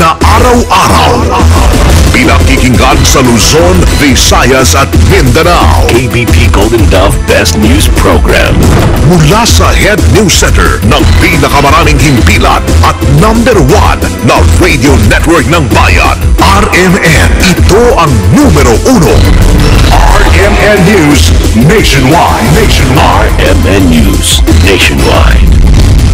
na araw-araw. Pinakikinggan sa Luzon, Visayas at Mindanao. KBP Golden Dove Best News Program. Mula sa Head News Center ng pinakamaraming himpilan at #1 na radio network ng bayan, RMN. Ito ang numero 1. RMN News Nationwide. RMN News Nationwide.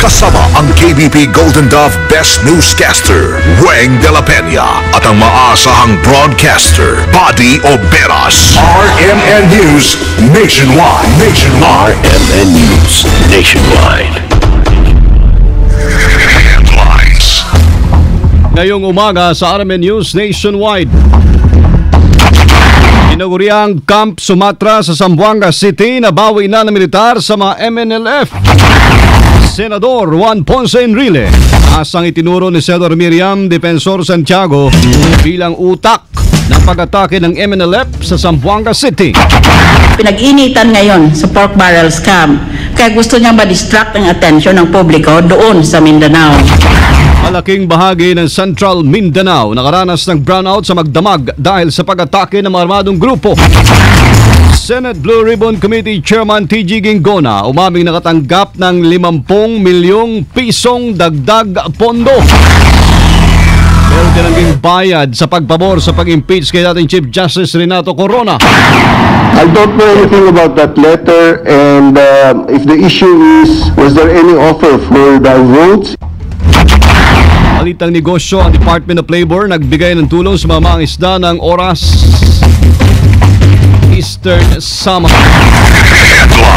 Kasama ang KBP Golden Dove Best Newscaster, Weng de la Peña, at ang maasahang broadcaster, Buddy Oberas. RMN News Nationwide. RMN News Nationwide. Headlines. Ngayong umaga sa RMN News Nationwide. Inauguryang Camp Sumatra sa Zamboanga City na bawi na ng militar sa mga MNLF. Senador Juan Ponce Enrile asang itinuro ni Senador Miriam Defensor Santiago bilang utak ng pag-atake ng MNLF sa Zamboanga City. Pinag-initan ngayon sa pork barrel scam kaya gusto niya ma-distract ang atensyon ng publiko doon sa Mindanao. Malaking bahagi ng Central Mindanao nakaranas ng brownout sa magdamag dahil sa pag-atake ng mga armadong grupo. Senate Blue Ribbon Committee Chairman TG Ginggona umaming nakatanggap ng 50 milyong pisong dagdag pondo. Pero tinangging bayad sa pagpabor sa pag-impeach kay dating Chief Justice Renato Corona. I don't know anything about that letter, and if the issue is, was there any offer for the votes? Balitang negosyo, ang Department of Labor nagbigay ng tulong sa mga mangingisda ng oras Eastern Summer.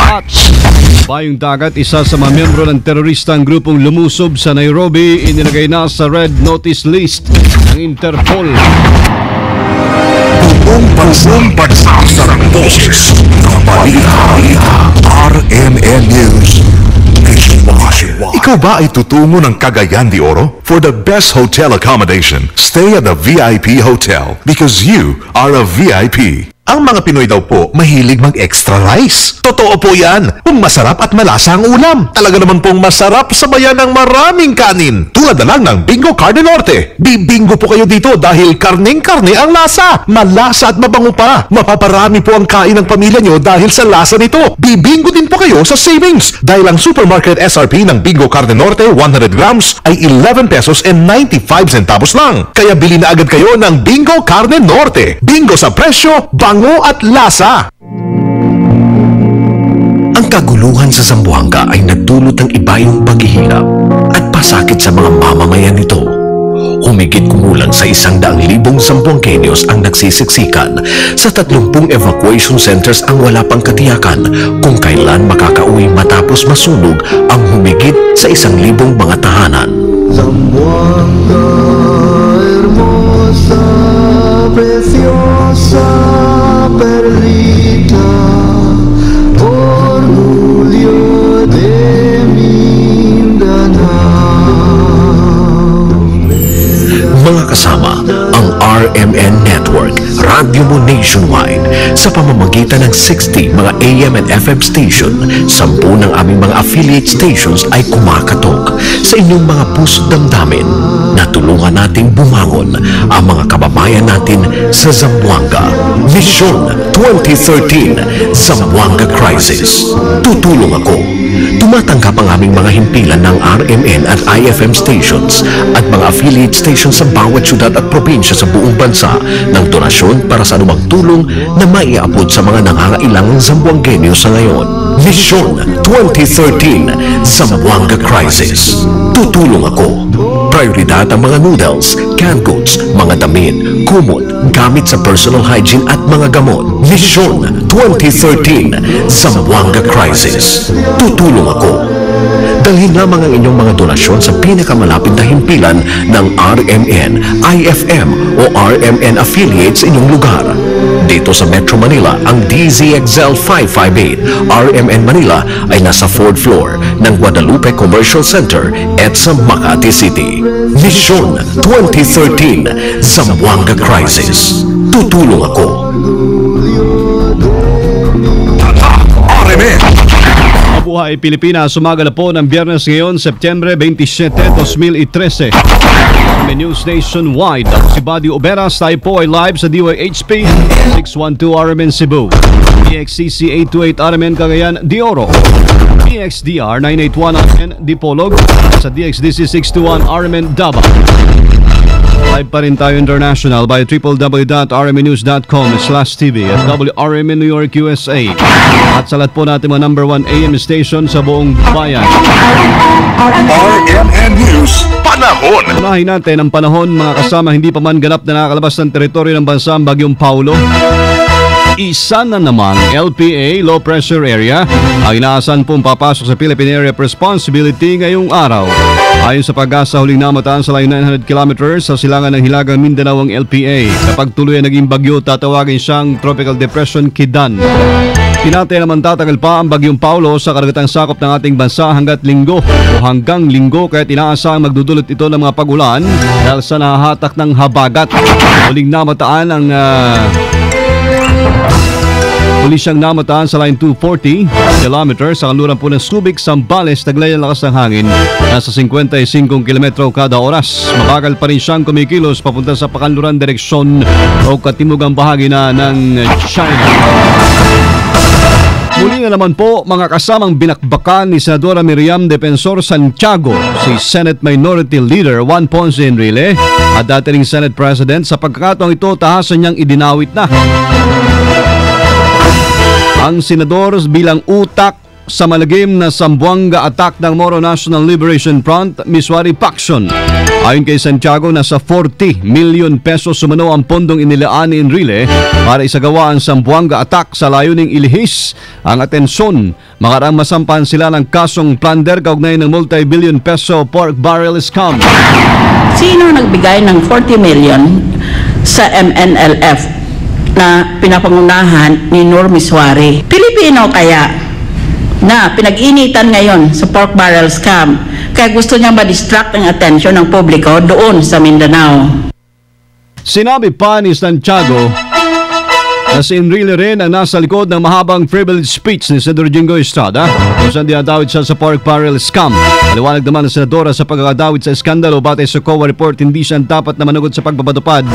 At Bayong Dagat, isa sa mga miyembro ng teroristang grupong lumusob sa Nairobi, inilagay na sa red notice list ng Interpol. Buong pagsasarang boses ng balita. RMN News Nationwide. Ikaw ba ay tutungo ng Cagayan de Oro? For the best hotel accommodation, stay at the VIP Hotel because you are a VIP. Ang mga Pinoy daw po mahilig mag-extra rice. Totoo po yan. Kung masarap at malasa ang ulam. Talaga naman pong masarap sabayan ng maraming kanin. Tulad na lang ng Bingo Carne Norte. Bibingo po kayo dito dahil karneng-karne ang lasa. Malasa at mabango pa. Mapaparami po ang kain ng pamilya nyo dahil sa lasa nito. Bibingo din po kayo sa savings. Dahil ang supermarket SRP ng Bingo Carne Norte 100 grams ay 11 pesos and 95 centavos lang. Kaya bili na agad kayo ng Bingo Carne Norte. Bingo sa presyo, bango at lasa. Ang kaguluhan sa Zamboanga ay nagdulot ng ibayong paghihirap at pasakit sa mga mamamayan nito. Humigit kumulang sa 100,000 Zamboangueños ang nagsisiksikan sa 30 evacuation centers ang wala pang katiyakan kung kailan makakauwi matapos masunog ang humigit sa 1,000 mga tahanan. Zamboanga, hermosa, preciosa, perlita, orgullo de Mindanao. Mga kasama, ang RMN Network, radyo mo nationwide, sa pamamagitan ng 60 mga AM and FM station, 10 ng aming mga affiliate stations ay kumakatok sa inyong mga puso't damdamin na tulungan nating bumangon ang mga kababayan natin sa Zamboanga. Mission 2013, Zamboanga Crisis. Tutulong ako. Tumatanggap ang aming mga himpilan ng RMN at IFM stations at mga affiliate stations sa bawat syudad at probinsya sa buong bansa ng donasyon para sa anumang tulong na maiabot sa mga nangangailangang Zamboangueño sa ngayon. Mission 2013, Zamboanga Crisis. Tutulong ako. Prioridad ang mga noodles, canned goods, mga damit, kumot, gamit sa personal hygiene at mga gamot. Mission 2013, Zamboanga Crisis. Tutulong ako. Dalhin lamang ang inyong mga donasyon sa pinakamalapit na himpilan ng RMN, IFM o RMN affiliates sa inyong lugar. Dito sa Metro Manila, ang DZXL 558 RMN Manila ay nasa 4th floor ng Guadalupe Commercial Center at sa Makati City. Mission 2013, Zamboanga Crisis. Tutulong ako. RMN. Buhay Pilipinas, umaga na po ng Biyernes ngayon, September 27, 2013. May news nationwide. Ako si Buddy Oberas, tayo po ay live sa DYHP 612 RMN Cebu, PXCC 828 RMN Cagayan de Oro, PXDR 981 RMN Dipolog, sa DXDC 621 RMN Davao. Live pa rin tayo international by www.rmnews.com/tv at WRMN New York, USA. At sa lahat po natin mga number 1 AM station sa buong bayan. RMN News, panahon. Unahin natin ang panahon, mga kasama. Hindi pa man ganap na nakakalabas ng teritoryo ng bansa ang Bagyong Paulo. Isa na namang LPA, low pressure area, ang inaasahan pong papasok sa Philippine Area of Responsibility ngayong araw. Ayon sa Pag-asa, huling namataan sa layo 900 kilometers sa silangan ng Hilagang Mindanao ang LPA. Kapag tuloy naging bagyo, tatawagin siyang Tropical Depression Kidan. Tinatay naman tatagal pa ang Bagyong Paulo sa karagatang sakop ng ating bansa hanggang linggo, kaya inaasahang magdudulot ito ng mga pag-ulan dahil sa nahahatak ng habagat. Huling namataan ang Huli siyang namataan sa line 240 km sa kanluran po ng Subic, Zambales. Taglay ang lakas ng hangin, nasa 55 km kada oras. Mabagal pa rin siyang kumikilos papunta sa pakanluran direksyon o katimugang bahagi na ng China. Muli nga naman po, mga kasamang binakbakan ni Senadora Miriam Defensor Santiago, si Senate Minority Leader Juan Ponce Enrile at dating Senate President. Sa pagkakataong ito, tahasan niyang idinawit na ang senador bilang utak sa malagim na Zamboanga attack ng Moro National Liberation Front, Miswari Paction. Ayon kay Santiago, nasa 40 million pesos sumano ang pondong inilaan ni Enrile para isagawa ang Zamboanga attack sa layuning ilihis ang atensyon. Makaraang masampan sila ng kasong plunder kaugnay ng multi-billion peso pork barrel scam. Sino nagbigay ng 40 million sa MNLF na pinapangunahan ni Nur Miswari? Pilipino kaya na pinag-initan ngayon sa pork barrel scam kaya gusto niya ma-distract ang atensyon ng publiko doon sa Mindanao. Sinabi pa ni Santiago na si Enrile rin ang nasa likod ng mahabang privilege speech ni Senador Jingo Estrada kung saan dinadawit siya sa pork barrel scam. Maliwanag naman ng senadora sa pagkakadawit sa eskandalo batay sa COA report, hindi siya dapat na managot sa pagpapatupad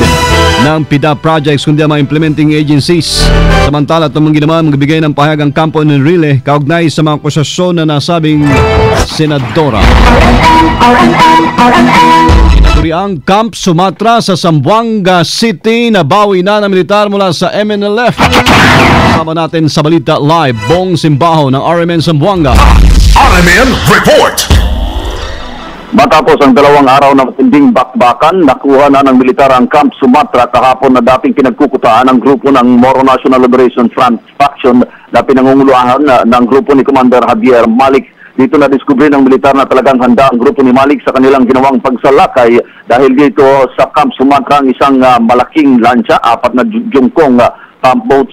ng PIDA projects kundi ang mga implementing agencies. Samantala, tumanggi naman magbigay ng pahayag ang kampo ni Enrile kaugnay sa mga akusasyon na nasabing senadora. Ang Camp Sumatra sa Zamboanga City, nabawi na ng militar mula sa MNLF. Kasama natin sa Balita Live, Bong Simbaho ng RMN Zamboanga. RMN Report. Matapos ang 2 araw na matinding bakbakan, nakuha na ng militar ang Camp Sumatra kahapon na dating pinagkukutaan ng grupo ng Moro National Liberation Front faction na pinangunguluhan ng grupo ni Commander Javier Malik. Dito na diskubre ng militar na talagang handa ang grupo ni Malik sa kanilang ginawang pagsalakay dahil dito sa Camp Sumatra ang isang malaking lansya, 4 na jungkong pump boats,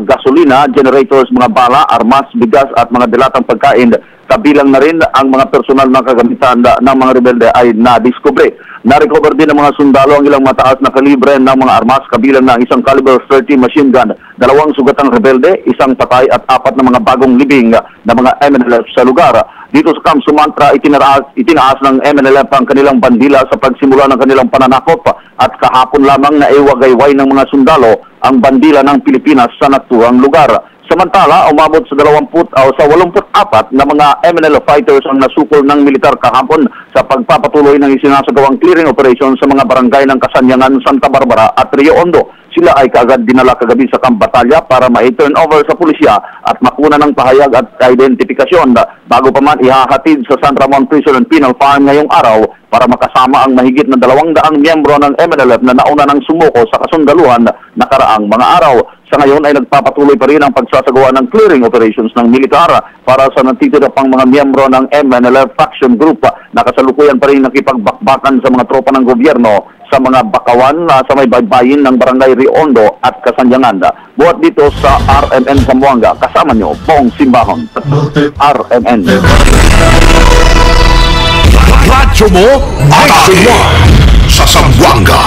gasolina, generators, mga bala, armas, bigas at mga dilatang pagkain. Kabilang na rin ang mga personal na kagamitan ng mga rebelde ay nadiskubre. Na-recover din ng mga sundalo ang ilang mataas na kalibre ng mga armas, kabilang na isang caliber 30 machine gun, 2 sugatang rebelde, isang patay at 4 na mga bagong libing na mga MNLF sa lugar. Dito sa Camp Sumatra, itinaas ng MNLF ang kanilang bandila sa pagsimula ng kanilang pananakop at kahapon lamang na iwagayway ng mga sundalo ang bandila ng Pilipinas sa naturang lugar. Samantala, umabot sa 84 na mga MNLF fighters ang nasukol ng militar kahapon sa pagpapatuloy ng isinasagawang clearing operation sa mga barangay ng Kasanyangan, Santa Barbara at Rio Hondo. Sila ay kaagad dinala kagabi sa Camp Batalya para ma-turn over sa pulisya at makuna ng pahayag at identifikasyon bago pa man ihahatid sa San Ramon Prison and Penal Farm ngayong araw para makasama ang mahigit na 200 miyembro ng MNLF na nauna ng sumuko sa kasundaluhan nakaraang mga araw. Sa ngayon ay nagpapatuloy pa rin ang pagsasagawa ng clearing operations ng militar para sa natitira pang mga miyembro ng MNLF faction group na kasalukuyan pa rin nakipagbakbakan sa mga tropa ng gobyerno sa mga bakawan sa may baybayin ng Barangay Riondo at Kasanyangan. Buhat dito sa RMN Zamboanga, kasama nyo, Bong Simbahon, RMN. Radyo mo, nationwide sa Zamboanga.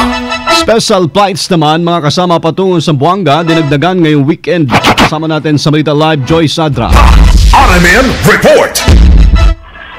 Special flights naman mga kasama patungong sa Zamboanga dinagdagan ngayong weekend. Kasama natin sa Balita Live, Joy Sadra. RMN Report.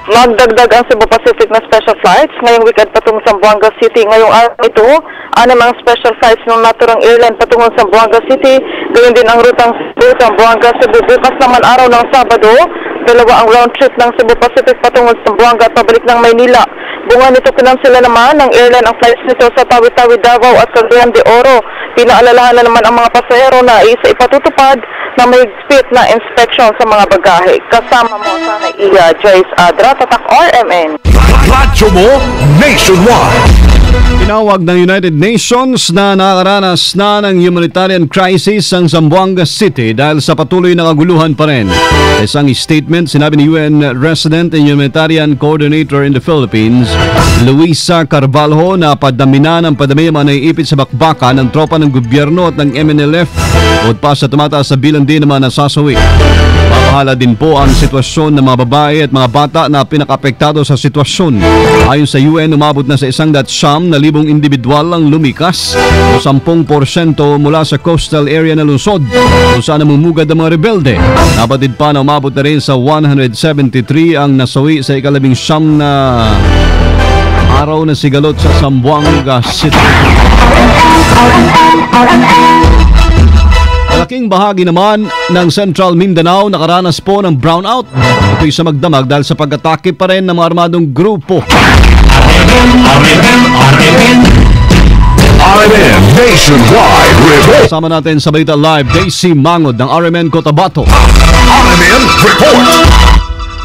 Magdagdag ang Cebu Pacific na special flights ngayong weekend patungong Zamboanga City. Ngayong araw ito, ang special flights ng naturang airline patungong Zamboanga City. Gawin din ang rutang Cebu, Zamboanga, Cebu. Bukas naman araw ng Sabado, dalawa ang round trip ng Cebu Pacific patungong Zamboanga at pabalik ng Maynila. Bunga nito kinansela naman ng airline ang flights nito sa Tawi-Tawi, Davao at Cagayan de Oro. Pinaalalahan na naman ang mga pasahero na isa ipatutupad na may higpit na inspection sa mga bagahe. Kasama mo sana Joyce Adra, Tatak RMN. Radyo mo nationwide. Tinawag ng United Nations na nakaranas na ng humanitarian crisis ang Zamboanga City dahil sa patuloy na kaguluhan pa rin. Sa isang statement, sinabi ni UN Resident and Humanitarian Coordinator in the Philippines, Luisa Carvalho, na padami ang mga naiipit sa bakbakan ng tropa ng gobyerno at ng MNLF o pa sa tumataas sa bilang din naman nasasawi. Mapahala din po ang sitwasyon ng mga babae at mga bata na pinakapektado sa sitwasyon. Ayon sa UN, umabot na sa 1,000,000 individual ang lumikas o 10% mula sa coastal area na lungsod kung saan namumugad ang mga rebelde. Nabatid pa na umabot na rin sa 173 ang nasawi sa ika-19 na araw na sigalot sa Zamboanga City. Malaking bahagi naman ng Central Mindanao nakaranas po ng brownout. Ito'y sa magdamag dahil sa pag-atake pa rin ng mga armadong grupo. RMN Nationwide Report. Kasama natin sa Balita Live, Daisy Mangod ng RMN Cotabato. RMN Report.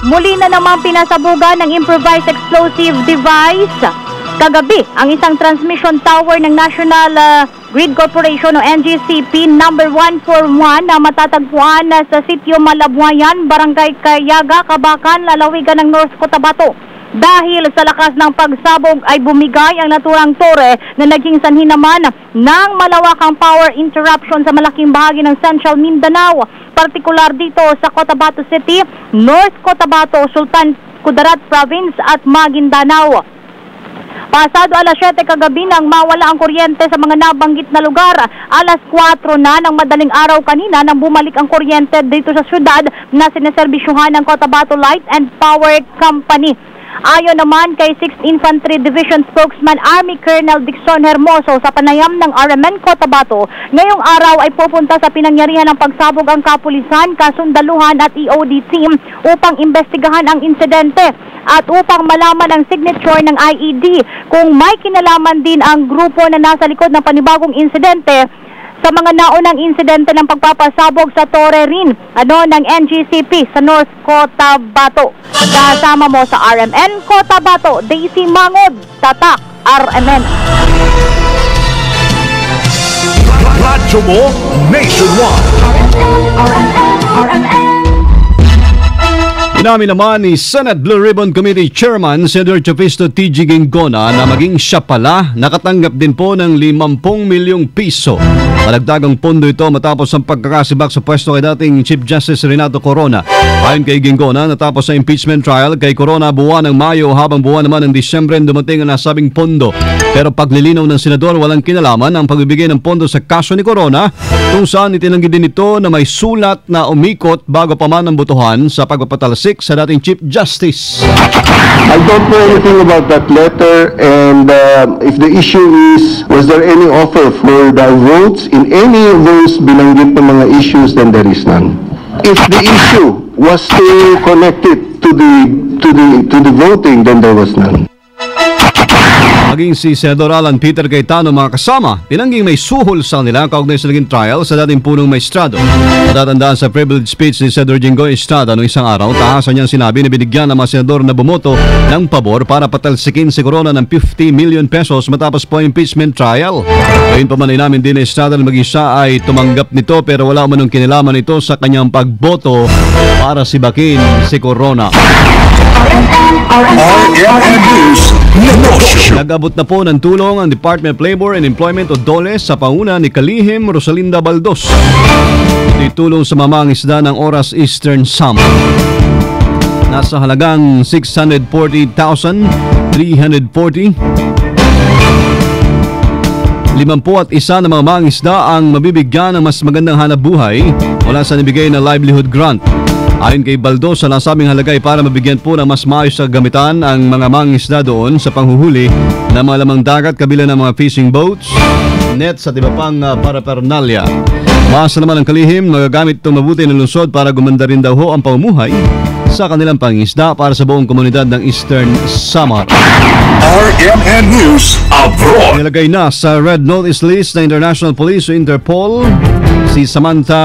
Muli na naman pinasabugan ng improvised explosive device kagabi ang isang transmission tower ng National Grid Corporation o NGCP number 141 na matatagpuan sa sitio Malabwayan, Barangay Kayaga, Kabakan, lalawigan ng North Cotabato. Dahil sa lakas ng pagsabog ay bumigay ang naturang tore na naging sanhi naman ng malawakang power interruption sa malaking bahagi ng Central Mindanao, partikular dito sa Cotabato City, North Cotabato, Sultan Kudarat Province at Maguindanao. Pasado alas 7 kagabi nang mawala ang kuryente sa mga nabanggit na lugar. Alas 4 na ng madaling araw kanina nang bumalik ang kuryente dito sa syudad na sineserbisyuhan ng Cotabato Light and Power Company. Ayon naman kay 6th Infantry Division spokesman Army Colonel Dixon Hermoso, sa panayam ng RMN Cotabato, ngayong araw ay pupunta sa pinangyarihan ng pagsabog ang kapulisan, kasundaluhan at EOD team upang imbestigahan ang insidente at upang malaman ang signature ng IED kung may kinalaman din ang grupo na nasa likod ng panibagong insidente sa mga naunang insidente ng pagpapasabog sa Torre rin ng NGCP sa North Cotabato. Kasama mo sa RMN Cotabato, Daisy Mangod, Tatak RMN. Radyo mo nationwide. Inamin naman ni Senate Blue Ribbon Committee Chairman Senator Chafisto T.G. Gingona na maging siya pala nakatanggap din po ng 50 milyong piso. Malagdagang pondo ito matapos ang pagkakasibak sa pwesto kay dating Chief Justice Renato Corona. Ayon kay Gingona, natapos sa impeachment trial kay Corona buwan ng Mayo habang buwan naman ng Disyembre dumating ang nasabing pondo. Pero paglilinaw ng senador, walang kinalaman ang pagbibigay ng pondo sa kaso ni Corona, kung saan itinanggi din ito na may sulat na umikot bago pa man ang botohan sa pagpapatalsik sa dating Chief Justice. I don't know anything about that letter, and if the issue is, was there any offer for the votes in any of those binanggit na mga issues, then there is none. If the issue was still connected to the voting, then there was none. Maging si Senador Alan Peter Cayetano mga kasama, tinangging may suhol sa nila kaugnay sa naging trial sa dating punong maestrado. Natatandaan sa privilege speech ni Senador Jinggoy Estrada noong isang araw, tahasan niyang sinabi na binigyan ng mga senador na bumoto ng pabor para patalsikin si Corona ng 50 million pesos matapos po impeachment trial. Ngayon pa man inamin din ni Estrada na maging siya ay tumanggap nito pero wala umanong kinilaman ito sa kanyang pagboto para sibakin si Corona. RMN News Negosyo. Nag-abot na po ng tulong ang Department of Labor and Employment o DOLE sa pauna ni Kalihim Rosalinda Baldos. Ito'y tulong sa mamang isda ng Oras Eastern Sam. Nasa halagang 640,340. 51 na mga mangisda ang mabibigyan ng mas magandang hanapbuhay mula sa nibigay na livelihood grant. Ayon kay Baldo, sa nasabing halaga ay para mabigyan po ng mas maayos na gamitan ang mga mangingisda doon sa panghuhuli ng mga lamang dagat kabila ng mga fishing boats, nets at iba pang paraphernalia. Maasa naman ang kalihim, magagamit itong mabuti ng lungsod para gumanda rin daw ho ang pamumuhay sa kanilang pangingisda para sa buong komunidad ng Eastern Samar. RMN News Abroad. Nilagay na sa Red Notice list ng International Police o Interpol si Samantha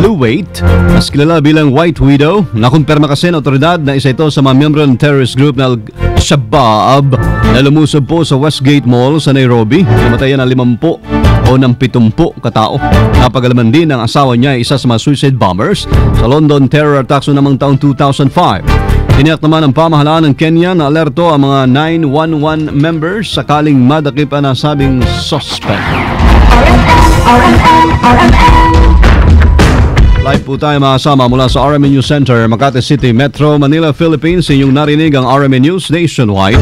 Luwait, mas kilala bilang White Widow. Nakumpirma kasi ng otoridad na isa ito sa mga miyembro ng terrorist group na Al-Shabaab na lumusob po sa Westgate Mall sa Nairobi. Namatayan ng 50 o ng 70 katao. Napagalaman din ng asawa niya isa sa mga suicide bombers sa London terror attacks noong taong 2005. Tiniyak naman ng pamahalaan ng Kenya na alerto ang mga 911 members sakaling madakip ang nasabing suspect. Live po tayo makasama mula sa RMN News Center, Makati City, Metro Manila, Philippines. Inyong narinig ang RMN News Nationwide.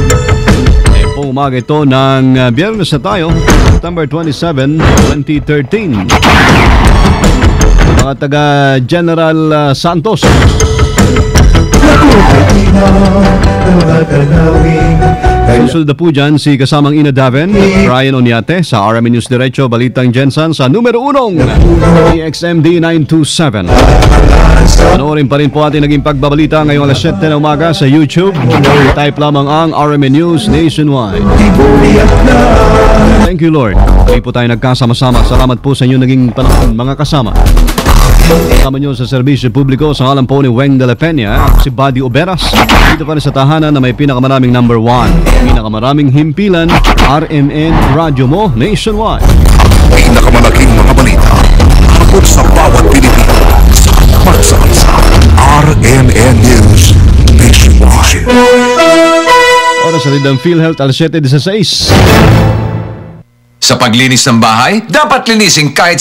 Ngayon po umaga ito ng Biyernes na tayo, September 27, 2013. Mga taga General Santos. Susunod na po dyan si kasamang Ina Daven, Brian Onyate sa RMN News Diretso, Balitang Jensen sa numero 1 EXMD 927. Panoorin pa rin po ating naging pagbabalita ngayong alas 7 na umaga sa YouTube. Type lamang ang RMN News Nationwide. Thank you, Lord. Hindi po tayo nagkasama-sama. Salamat po sa inyo naging panahon, mga kasama. Kasama nyo sa serbisyo publiko sa ngalan po ni Weng de la Peña, si Buddy Oberas. Dito pa rin sa tahanan na may pinakamaraming number 1, pinakamaraming himpilan, RMN Radio mo nationwide. Pinakamalaking mga balita abot sa bawat Pilipino sa bansa. RMN News Nationwide. Oras sa Lidang PhilHealth, alas 7:16. Sa paglinis ng bahay, dapat linisin kahit